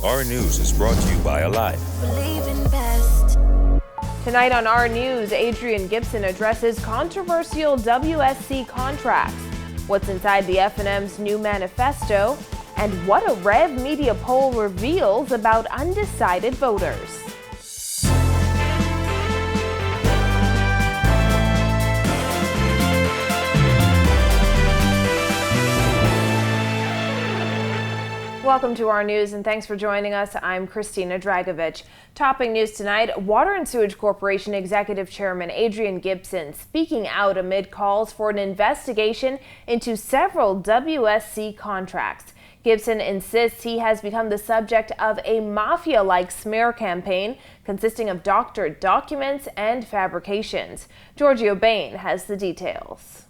Our News is brought to you by Alive. Believe in best. Tonight on Our News, Adrian Gibson addresses controversial WSC contracts, what's inside the F&M's new manifesto, and what a Rev Media poll reveals about undecided voters. Welcome to Our News and thanks for joining us. I'm Christina Dragovich. Topping news tonight, Water and Sewage Corporation Executive Chairman Adrian Gibson speaking out amid calls for an investigation into several WSC contracts. Gibson insists he has become the subject of a mafia-like smear campaign consisting of doctored documents and fabrications. Giorgio Bain has the details.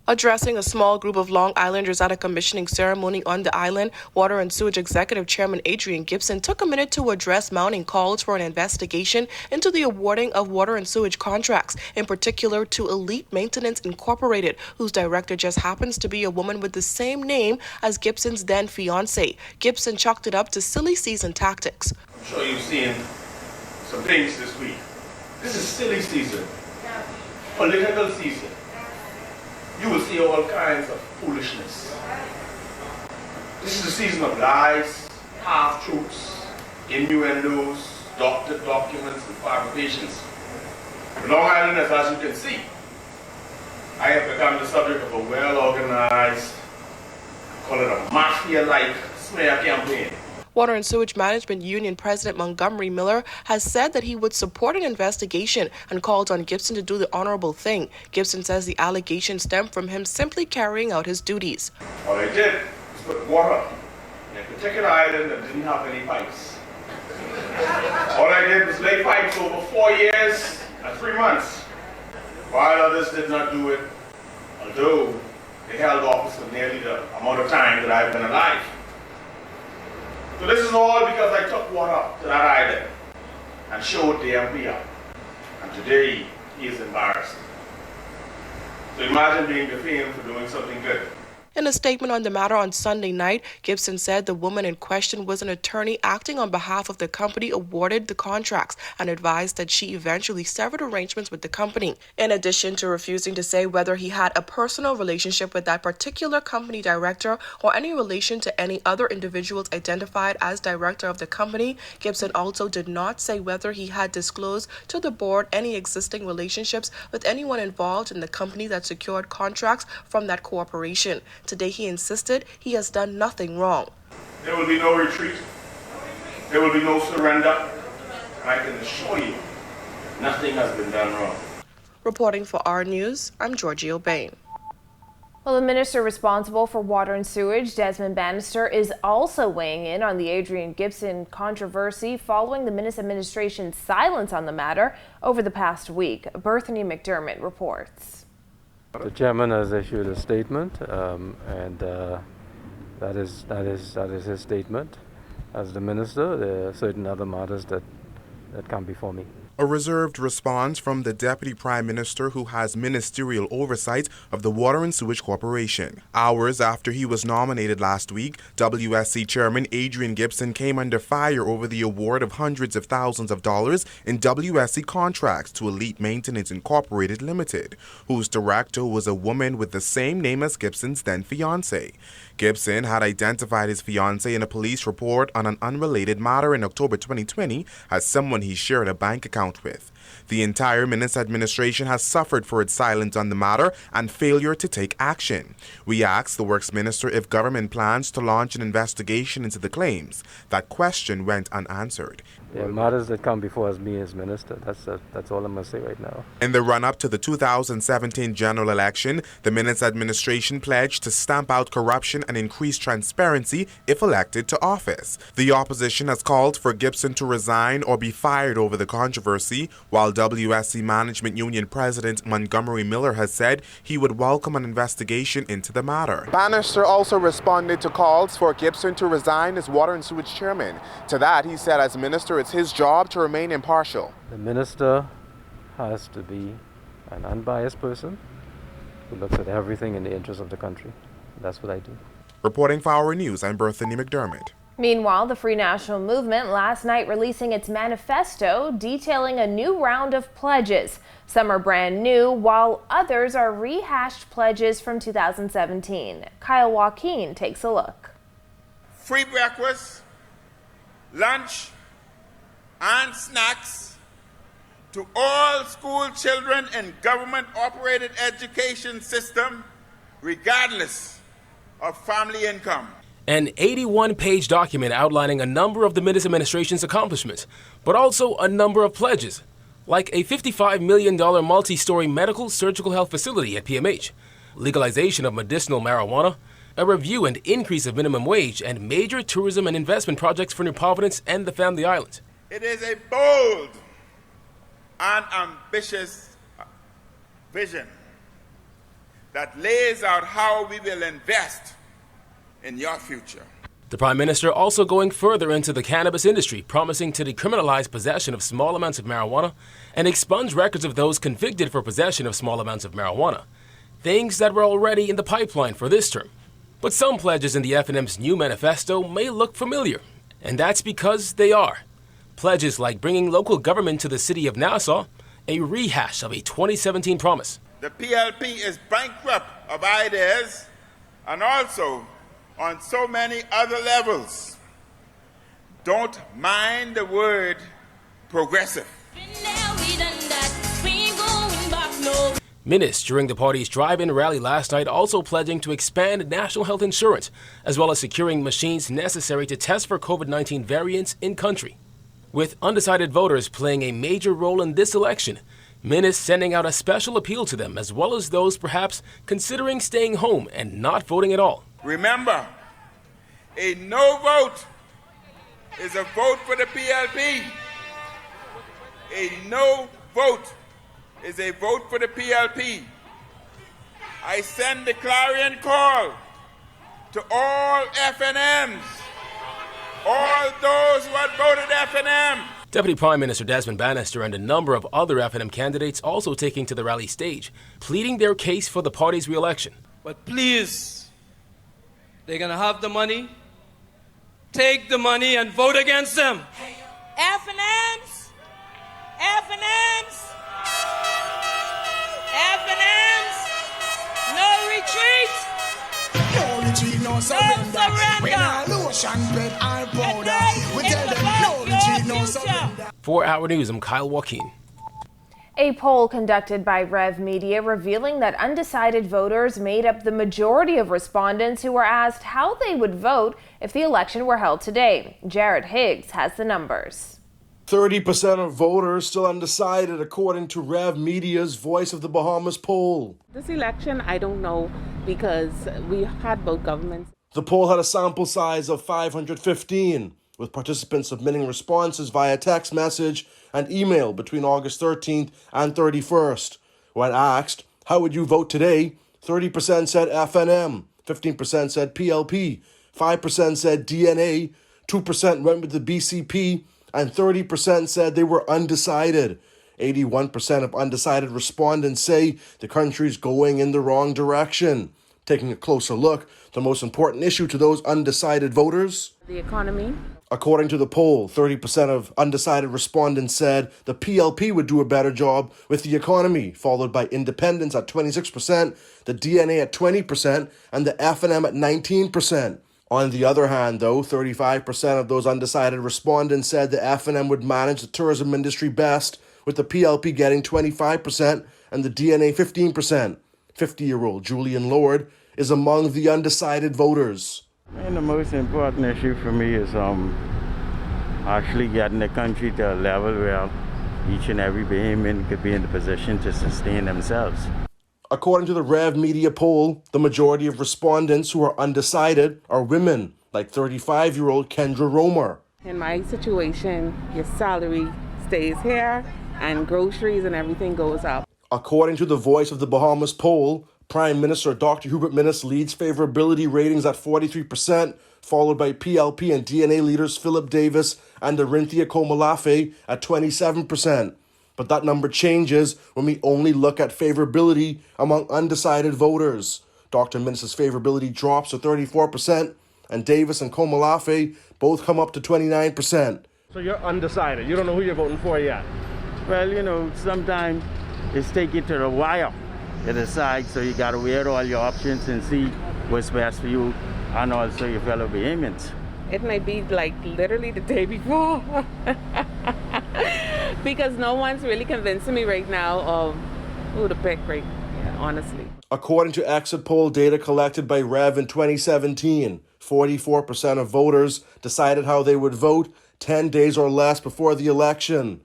Addressing a small group of Long Islanders at a commissioning ceremony on the island, Water and Sewage Executive Chairman Adrian Gibson took a minute to address mounting calls for an investigation into the awarding of water and sewage contracts, in particular to Elite Maintenance Incorporated, whose director just happens to be a woman with the same name as Gibson's then fiancée. Gibson chalked it up to silly season tactics. I'm sure you've seen some things this week. This is silly season, political season. You will see all kinds of foolishness. This is a season of lies, half-truths, innuendos, doctored documents, and fabrications. Long Islanders, as you can see, I have become the subject of a well-organized, call it a mafia-like smear campaign. Water and Sewage Management Union President Montgomery Miller has said that he would support an investigation and called on Gibson to do the honorable thing. Gibson says the allegations stem from him simply carrying out his duties. All I did was put water in a particular island that didn't have any pipes. All I did was lay pipes over 4 years and 3 months, while others did not do it, although they held office for nearly the amount of time that I've been alive. So this is all because I took water to that island and showed the MP up. And today, he is embarrassed. So imagine being defamed for doing something good. In a statement on the matter on Sunday night, Gibson said the woman in question was an attorney acting on behalf of the company awarded the contracts and advised that she eventually severed arrangements with the company. In addition to refusing to say whether he had a personal relationship with that particular company director or any relation to any other individuals identified as director of the company, Gibson also did not say whether he had disclosed to the board any existing relationships with anyone involved in the company that secured contracts from that corporation. Today he insisted he has done nothing wrong. There will be no retreat. There will be no surrender. I can assure you, nothing has been done wrong. Reporting for Our News, I'm Giorgio Bain. Well, the minister responsible for water and sewage, Desmond Bannister, is also weighing in on the Adrian Gibson controversy following the Minnis administration's silence on the matter over the past week. Berthany McDermott reports. The chairman has issued a statement, and that is his statement. As the minister, there are certain other matters that come before me. A reserved response from the Deputy Prime Minister, who has ministerial oversight of the Water and Sewage Corporation. Hours after he was nominated last week, WSC Chairman Adrian Gibson came under fire over the award of hundreds of thousands of dollars in WSC contracts to Elite Maintenance Incorporated Limited, whose director was a woman with the same name as Gibson's then fiancée. Gibson had identified his fiancée in a police report on an unrelated matter in October 2020 as someone he shared a bank account with. The entire Minnis administration has suffered for its silence on the matter and failure to take action. We asked the Works Minister if government plans to launch an investigation into the claims. That question went unanswered. There are matters that come before us, me as minister. That's all I'm going to say right now. In the run-up to the 2017 general election, the Minnis administration pledged to stamp out corruption and increase transparency if elected to office. The opposition has called for Gibson to resign or be fired over the controversy, while WSC Management Union President Montgomery Miller has said he would welcome an investigation into the matter. Bannister also responded to calls for Gibson to resign as Water and Sewage Chairman. To that, he said as minister, it's his job to remain impartial. The minister has to be an unbiased person who looks at everything in the interest of the country. That's what I do. Reporting for Our News, I'm Berthany McDermott. Meanwhile, the Free National Movement last night releasing its manifesto detailing a new round of pledges. Some are brand new, while others are rehashed pledges from 2017. Kyle Joaquin takes a look. Free breakfast, lunch, and snacks to all school children in government-operated education system, regardless of family income. An 81-page document outlining a number of the Minnis administration's accomplishments, but also a number of pledges, like a $55 million multi-story medical surgical health facility at PMH, legalization of medicinal marijuana, a review and increase of minimum wage, and major tourism and investment projects for New Providence and the Family Islands. It is a bold and ambitious vision that lays out how we will invest in your future. The Prime Minister also going further into the cannabis industry, promising to decriminalize possession of small amounts of marijuana and expunge records of those convicted for possession of small amounts of marijuana, things that were already in the pipeline for this term. But some pledges in the FNM's new manifesto may look familiar, and that's because they are. Pledges like bringing local government to the city of Nassau, a rehash of a 2017 promise. The PLP is bankrupt of ideas and also on so many other levels. Don't mind the word progressive. Minnis, during the party's drive-in rally last night, also pledging to expand national health insurance, as well as securing machines necessary to test for COVID-19 variants in country. With undecided voters playing a major role in this election, Minnis sending out a special appeal to them, as well as those perhaps considering staying home and not voting at all. Remember, a no vote is a vote for the PLP. A no vote is a vote for the PLP. I send the clarion call to all FNMs, all those who had voted FNM. Deputy Prime Minister Desmond Bannister and a number of other FNM candidates also taking to the rally stage, pleading their case for the party's re-election. But please, they're going to have the money. Take the money and vote against them. FNMs, FNMs, FNMs, no retreat. No retreat, no surrender. When our lotion, bread, and powder, we tell them no retreat, no surrender. For Our News, I'm Kyle Joaquin. A poll conducted by Rev Media revealing that undecided voters made up the majority of respondents who were asked how they would vote if the election were held today. Jared Higgs has the numbers. 30% of voters still undecided, according to Rev Media's Voice of the Bahamas poll. This election, I don't know, because we had both governments. The poll had a sample size of 515, with participants submitting responses via text message and email between August 13th and 31st. When asked, how would you vote today? 30% said FNM, 15% said PLP, 5% said DNA, 2% went with the BCP, and 30% said they were undecided. 81% of undecided respondents say the country's going in the wrong direction. Taking a closer look, the most important issue to those undecided voters? The economy. According to the poll, 30% of undecided respondents said the PLP would do a better job with the economy, followed by independents at 26%, the DNA at 20%, and the FNM at 19%. On the other hand, though, 35% of those undecided respondents said the FNM would manage the tourism industry best, with the PLP getting 25% and the DNA 15%. 50-year-old Julian Lord is among the undecided voters. And the most important issue for me is actually getting the country to a level where each and every Bahamian could be in the position to sustain themselves. According to the Rev Media poll, the majority of respondents who are undecided are women, like 35-year-old Kendra Romer. In my situation, your salary stays here and groceries and everything goes up. According to the Voice of the Bahamas poll, Prime Minister Dr. Hubert Minnis leads favorability ratings at 43%, followed by PLP and DNA leaders Philip Davis and Arinthia Komalafe at 27%. But that number changes when we only look at favorability among undecided voters. Dr. Minnis' favorability drops to 34%, and Davis and Komalafe both come up to 29%. So you're undecided. You don't know who you're voting for yet? Well, you know, sometimes it's take it to the wire to decide, so you got to weigh all your options and see what's best for you and also your fellow Bahamians. It might be like literally the day before because no one's really convincing me right now of who to pick, right? Yeah, honestly. According to exit poll data collected by Rev in 2017, 44% of voters decided how they would vote 10 days or less before the election.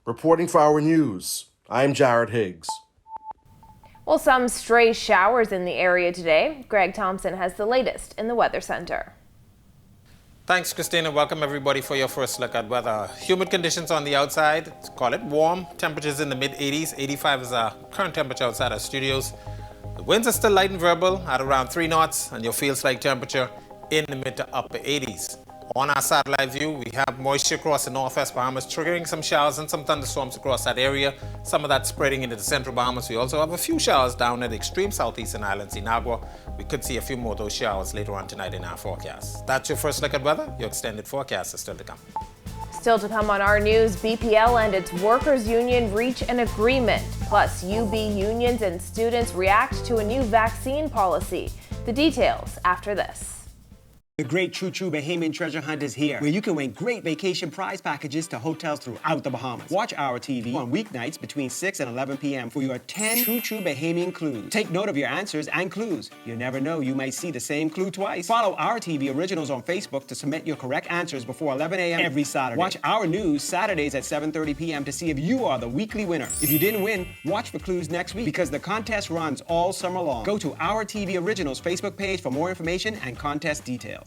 Reporting for Our News, I'm Jared Higgs. Well, some stray showers in the area today. Greg Thompson has the latest in the Weather Center. Thanks, Christina. Welcome, everybody, for your first look at weather. Humid conditions on the outside. Call it warm. Temperatures in the mid-80s. 85 is our current temperature outside our studios. The winds are still light and variable at around 3 knots, and your feel-like temperature in the mid to upper 80s. On our satellite view, we have moisture across the northwest Bahamas, triggering some showers and some thunderstorms across that area. Some of that spreading into the central Bahamas. We also have a few showers down at the extreme southeastern islands, Inagua. We could see a few more of those showers later on tonight in our forecast. That's your first look at weather. Your extended forecast is still to come. Still to come on our news, BPL and its workers' union reach an agreement. Plus, UB unions and students react to a new vaccine policy. The details after this. The great True Bahamian Treasure Hunt is here, where you can win great vacation prize packages to hotels throughout the Bahamas. Watch Our TV on weeknights between 6 and 11 p.m. for your 10 True Bahamian clues. Take note of your answers and clues. You never know, you might see the same clue twice. Follow Our TV Originals on Facebook to submit your correct answers before 11 a.m. every Saturday. Watch Our News Saturdays at 7:30 p.m. to see if you are the weekly winner. If you didn't win, watch for clues next week because the contest runs all summer long. Go to Our TV Originals Facebook page for more information and contest details.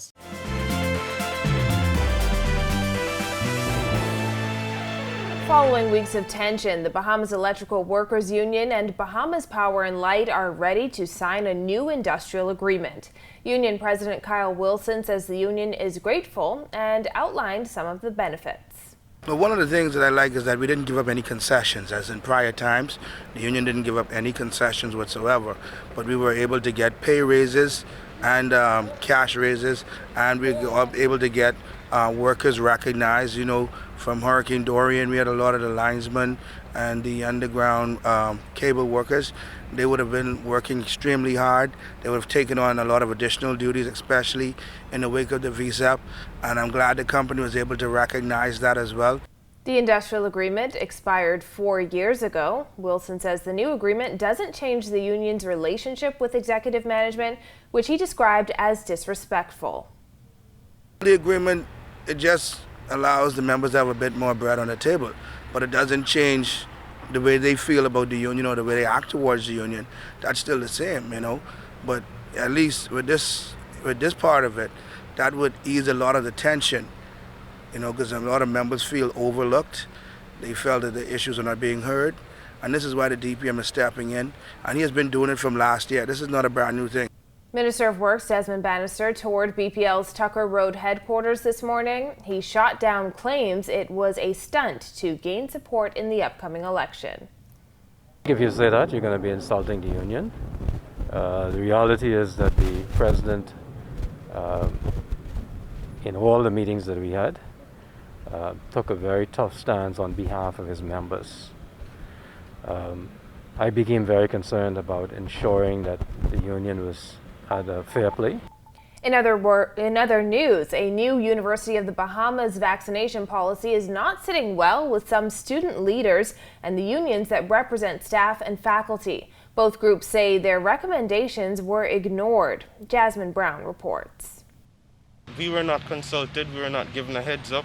Following weeks of tension, the Bahamas Electrical Workers Union and Bahamas Power and Light are ready to sign a new industrial agreement. Union President Kyle Wilson says the union is grateful and outlined some of the benefits. Well, one of the things that I like is that we didn't give up any concessions. As in prior times, the union didn't give up any concessions whatsoever, but we were able to get pay raises and cash raises, and we were able to get workers recognized. You know, from Hurricane Dorian, we had a lot of the linesmen and the underground cable workers. They would have been working extremely hard. They would have taken on a lot of additional duties, especially in the wake of the VSEP, and I'm glad the company was able to recognize that as well. The industrial agreement expired 4 years ago. Wilson says the new agreement doesn't change the union's relationship with executive management, which he described as disrespectful. The agreement, it just allows the members to have a bit more bread on the table, but it doesn't change the way they feel about the union or the way they act towards the union. That's still the same, you know. But at least with this part of it, that would ease a lot of the tension. You know, because a lot of members feel overlooked. They felt that the issues are not being heard. And this is why the DPM is stepping in. And he has been doing it from last year. This is not a brand new thing. Minister of Works Desmond Bannister toured BPL's Tucker Road headquarters this morning. He shot down claims it was a stunt to gain support in the upcoming election. If you say that, you're going to be insulting the union. The reality is that the president, in all the meetings that we had, took a very tough stance on behalf of his members. I became very concerned about ensuring that the union had a fair play. In other news, a new University of the Bahamas vaccination policy is not sitting well with some student leaders and the unions that represent staff and faculty. Both groups say their recommendations were ignored. Jasmine Brown reports. We were not consulted, we were not given a heads up.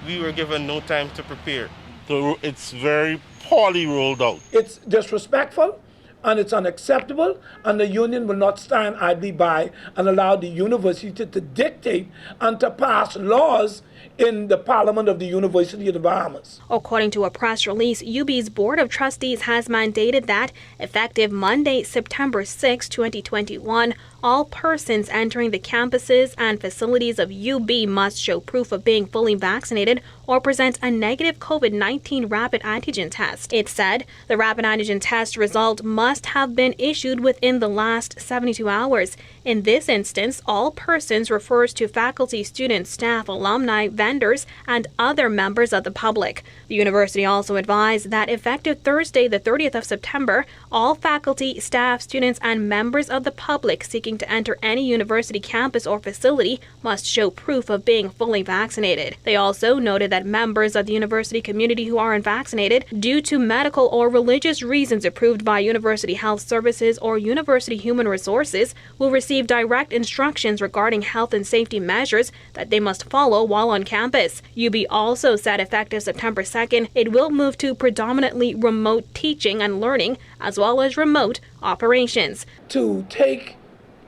We were given no time to prepare. So it's very poorly rolled out. It's disrespectful and it's unacceptable, and the union will not stand idly by and allow the university to dictate and to pass laws in the Parliament of the University of the Bahamas. According to a press release, UB's Board of Trustees has mandated that, effective Monday, September 6, 2021, all persons entering the campuses and facilities of UB must show proof of being fully vaccinated or present a negative COVID-19 rapid antigen test. It said the rapid antigen test result must must have been issued within the last 72 hours. In this instance, all persons refers to faculty, students, staff, alumni, vendors, and other members of the public. The university also advised that effective Thursday, the 30th of September, all faculty, staff, students, and members of the public seeking to enter any university campus or facility must show proof of being fully vaccinated. They also noted that members of the university community who aren't vaccinated due to medical or religious reasons approved by University Health Services or University Human Resources will receive direct instructions regarding health and safety measures that they must follow while on campus. UB also said effective September 2nd, it will move to predominantly remote teaching and learning as well as remote operations. To take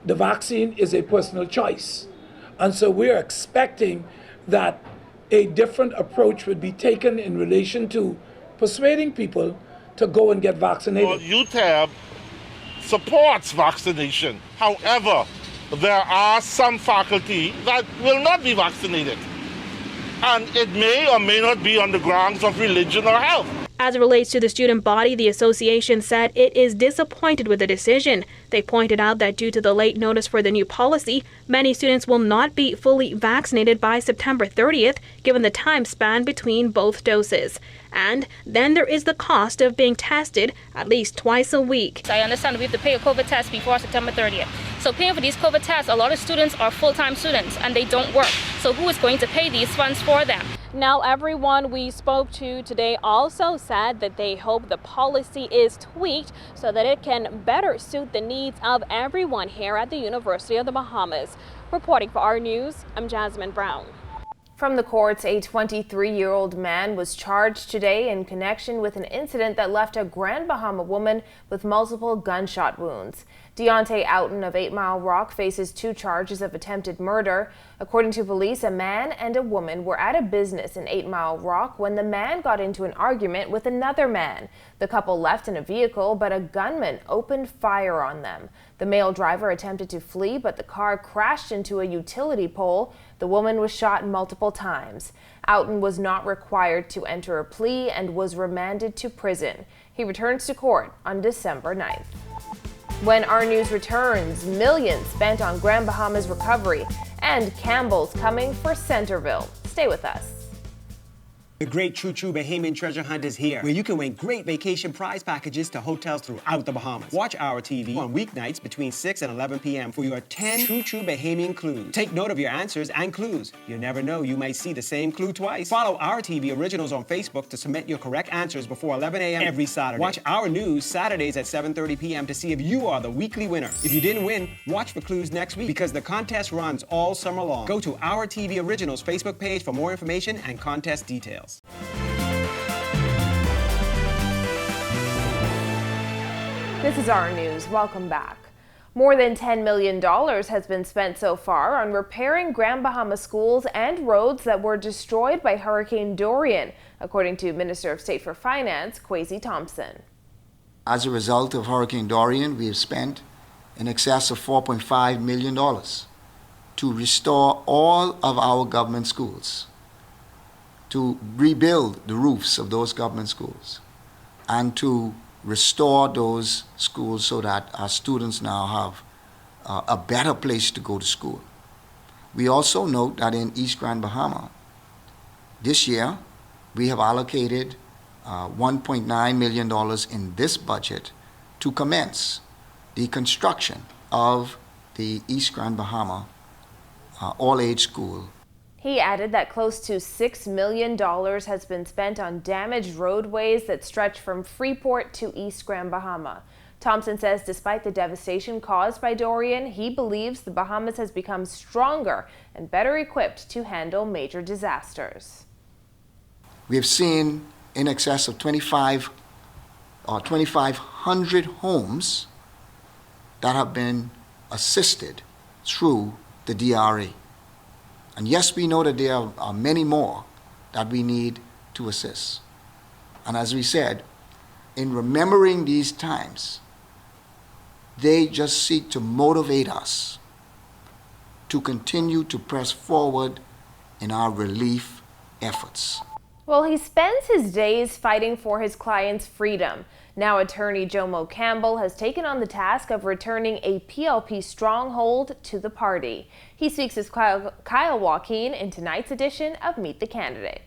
the vaccine is a personal choice. And so we're expecting that a different approach would be taken in relation to persuading people to go and get vaccinated. Well, UTEB supports vaccination. However, there are some faculty that will not be vaccinated. And it may or may not be on the grounds of religion or health. As it relates to the student body, the association said it is disappointed with the decision. They pointed out that due to the late notice for the new policy, many students will not be fully vaccinated by September 30th, given the time span between both doses. And then there is the cost of being tested at least twice a week. I understand we have to pay a COVID test before September 30th. So paying for these COVID tests, a lot of students are full-time students and they don't work. So who is going to pay these funds for them? Now, everyone we spoke to today also said that they hope the policy is tweaked so that it can better suit the needs of everyone here at the University of the Bahamas. Reporting for our news, I'm Jasmine Brown. From the courts, a 23-year-old man was charged today in connection with an incident that left a Grand Bahama woman with multiple gunshot wounds. Deontay Outen of 8 Mile Rock faces 2 charges of attempted murder. According to police, a man and a woman were at a business in 8 Mile Rock when the man got into an argument with another man. The couple left in a vehicle, but a gunman opened fire on them. The male driver attempted to flee, but the car crashed into a utility pole. The woman was shot multiple times. Outen was not required to enter a plea and was remanded to prison. He returns to court on December 9th. When our news returns, millions spent on Grand Bahama's recovery, and Campbell's coming for Centerville. Stay with us. The Great True Bahamian Treasure Hunt is here, where you can win great vacation prize packages to hotels throughout the Bahamas. Watch our TV on weeknights between 6 and 11 p.m. for your 10 True Bahamian clues. Take note of your answers and clues. You never know, you might see the same clue twice. Follow our TV originals on Facebook to submit your correct answers before 11 a.m. every Saturday. Watch our news Saturdays at 7:30 p.m. to see if you are the weekly winner. If you didn't win, watch for clues next week because the contest runs all summer long. Go to our TV originals Facebook page for more information and contest details. This is our news. Welcome back. More than $10 million has been spent so far on repairing Grand Bahama schools and roads that were destroyed by Hurricane Dorian, according to Minister of State for Finance, Kwesi Thompson. As a result of Hurricane Dorian, we have spent in excess of $4.5 million to restore all of our government schools, to rebuild the roofs of those government schools, and to restore those schools so that our students now have a better place to go to school. We also note that in East Grand Bahama, this year, we have allocated $1.9 million in this budget to commence the construction of the East Grand Bahama all-age school. He added that close to $6 million has been spent on damaged roadways that stretch from Freeport to East Grand Bahama. Thompson says despite the devastation caused by Dorian, he believes the Bahamas has become stronger and better equipped to handle major disasters. We have seen in excess of 2,500 homes that have been assisted through the DRA. And yes, we know that there are many more that we need to assist. And as we said, in remembering these times, they just seek to motivate us to continue to press forward in our relief efforts. Well, he spends his days fighting for his client's freedom. Now attorney Jomo Campbell has taken on the task of returning a PLP stronghold to the party. He speaks with Kyle Joaquin in tonight's edition of Meet the Candidate.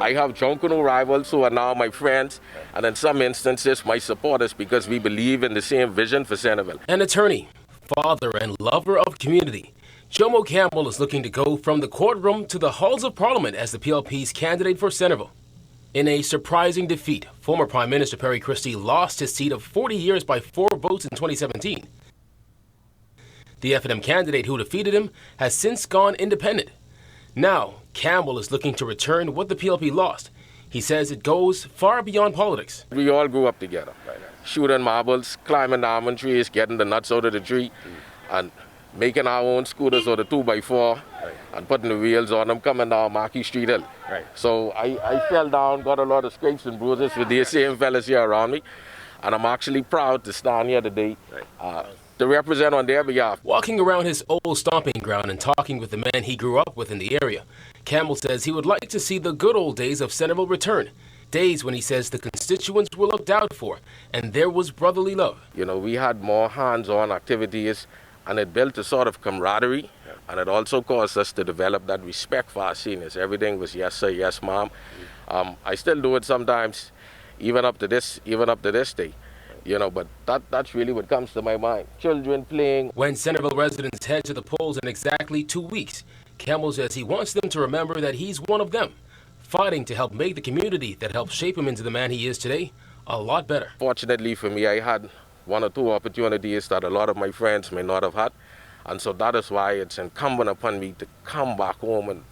I have drunken rivals who are now my friends, and in some instances my supporters, because we believe in the same vision for Centerville. An attorney, father, and lover of community, Jomo Campbell is looking to go from the courtroom to the halls of Parliament as the PLP's candidate for Centerville. In a surprising defeat, former Prime Minister Perry Christie lost his seat of 40 years by 4 votes in 2017. The F&M candidate who defeated him has since gone independent. Now, Campbell is looking to return what the PLP lost. He says it goes far beyond politics. We all grew up together, shooting marbles, climbing almond trees, getting the nuts out of the tree, and making our own scooters or the 2x4 and putting the wheels on them, coming down Marquis Street Hill. So I fell down, got a lot of scrapes and bruises with these same fellas here around me, and I'm actually proud to stand here today to represent on their behalf. Walking around his old stomping ground and talking with the men he grew up with in the area, Campbell says he would like to see the good old days of Centerville return. Days when he says the constituents were looked out for and there was brotherly love. You know, we had more hands-on activities, and it built a sort of camaraderie, and it also caused us to develop that respect for our seniors. Everything was yes sir, yes ma'am. I still do it sometimes, even up to this day. You know, but that's really what comes to my mind. Children playing. When Centerville residents head to the polls in exactly 2 weeks, Campbell says he wants them to remember that he's one of them, fighting to help make the community that helped shape him into the man he is today a lot better. Fortunately for me, I had 1 or 2 opportunities that a lot of my friends may not have had. And so that is why it's incumbent upon me to come back home and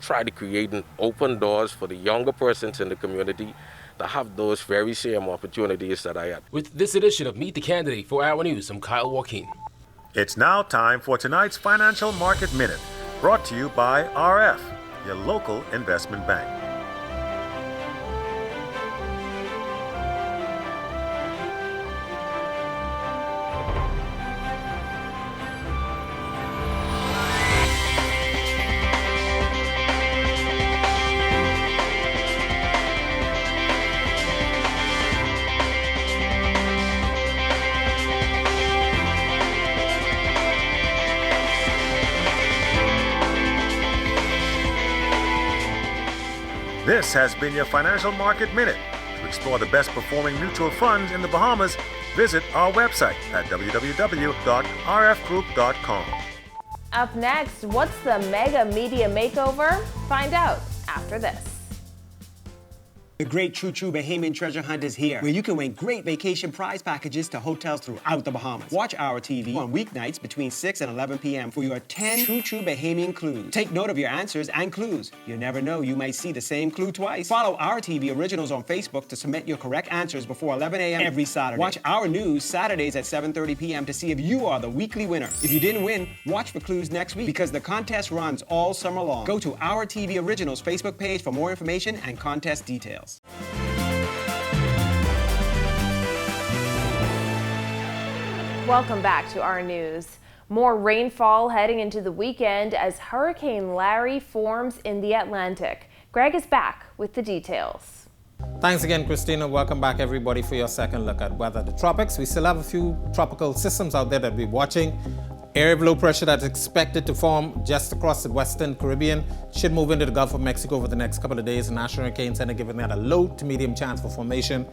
try to create an open doors for the younger persons in the community to have those very same opportunities that I had. With this edition of Meet the Candidate for Our News, I'm Kyle Joaquin. It's now time for tonight's Financial Market Minute, brought to you by RF, your local investment bank. This has been your Financial Market Minute. To explore the best performing mutual funds in the Bahamas, visit our website at www.rfgroup.com. Up next, what's the mega media makeover? Find out after this. The great True Bahamian treasure hunt is here, where you can win great vacation prize packages to hotels throughout the Bahamas. Watch our TV on weeknights between 6 and 11 p.m. for your 10 True Bahamian clues. Take note of your answers and clues. You never know, you might see the same clue twice. Follow our TV originals on Facebook to submit your correct answers before 11 a.m. every Saturday. Watch our news Saturdays at 7:30 p.m. to see if you are the weekly winner. If you didn't win, watch for clues next week, because the contest runs all summer long. Go to our TV originals Facebook page for more information and contest details. Welcome back to our news. More rainfall heading into the weekend as Hurricane Larry forms in the Atlantic. Greg is back with the details. Thanks again, Christina. Welcome back, everybody, for your second look at weather. The tropics, we still have a few tropical systems out there that we're watching. Area of low pressure that's expected to form just across the Western Caribbean should move into the Gulf of Mexico over the next couple of days. The National Hurricane Center giving that a low to medium chance for formation.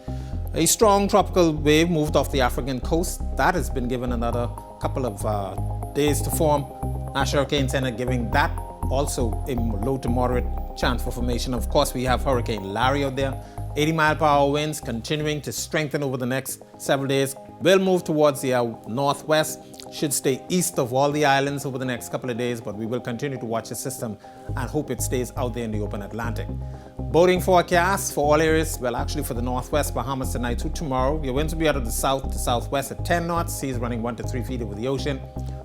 A strong tropical wave moved off the African coast. That has been given another couple of days to form. National Hurricane Center giving that also a low to moderate chance for formation. Of course, we have Hurricane Larry out there. 80-mile-per-hour winds continuing to strengthen over the next several days. Will move towards the northwest. Should stay east of all the islands over the next couple of days, but we will continue to watch the system and hope it stays out there in the open Atlantic. Boating forecast for all areas, well, actually for the northwest Bahamas tonight to tomorrow. Your winds will be out of the south to southwest at 10 knots, seas running 1 to 3 feet over the ocean,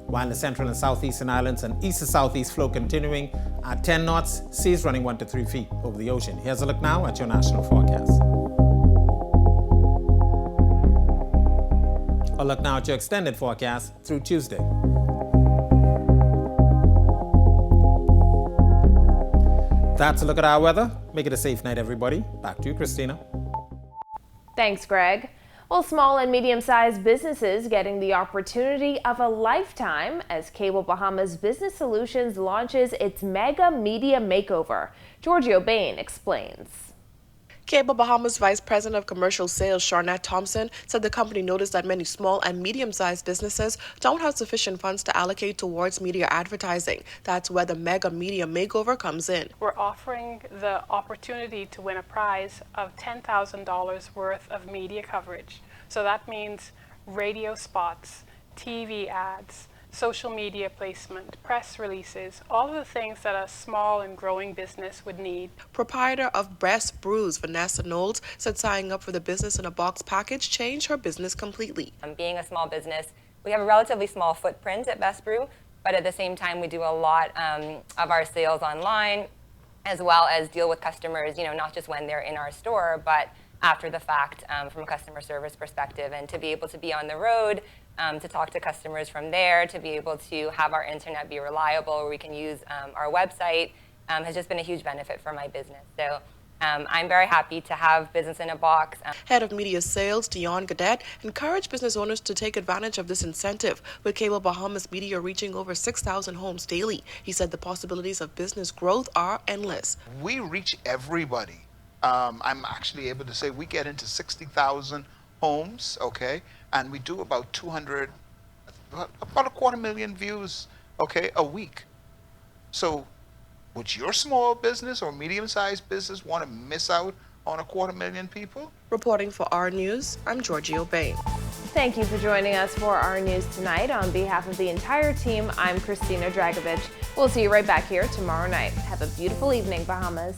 while the central and southeastern islands and east to southeast flow continuing at 10 knots, seas running 1 to 3 feet over the ocean. Here's a look now at your national forecast. A look now at your extended forecast through Tuesday. That's a look at our weather. Make it a safe night, everybody. Back to you, Christina. Thanks, Greg. Well, small and medium-sized businesses getting the opportunity of a lifetime as Cable Bahamas Business Solutions launches its Mega Media Makeover. Giorgio Bain explains. Cable Bahamas Vice President of Commercial Sales, Sharnette Thompson, said the company noticed that many small and medium-sized businesses don't have sufficient funds to allocate towards media advertising. That's where the Mega Media Makeover comes in. We're offering the opportunity to win a prize of $10,000 worth of media coverage. So that means radio spots, TV ads, social media placement, press releases, all of the things that a small and growing business would need. Proprietor of Best Brews, Vanessa Knowles, said signing up for the Business in a Box package changed her business completely. Being a small business, we have a relatively small footprint at Best Brew, but at the same time we do a lot of our sales online, as well as deal with customers, not just when they're in our store, but after the fact from a customer service perspective. And to be able to be on the road, to talk to customers from there, to be able to have our internet be reliable, where we can use our website, has just been a huge benefit for my business. So I'm very happy to have Business in a Box. Head of Media Sales, Dion Gadet, encouraged business owners to take advantage of this incentive, with Cable Bahamas Media reaching over 6,000 homes daily. He said the possibilities of business growth are endless. We reach everybody. I'm actually able to say we get into 60,000 homes, okay, and we do about 250,000 views, okay, a week. So would your small business or medium-sized business want to miss out on 250,000 people? Reporting for our News, I'm Giorgio Bain. Thank you for joining us for our news tonight. On behalf of the entire team, I'm Christina Dragovich. We'll see you right back here tomorrow night. Have a beautiful evening, Bahamas.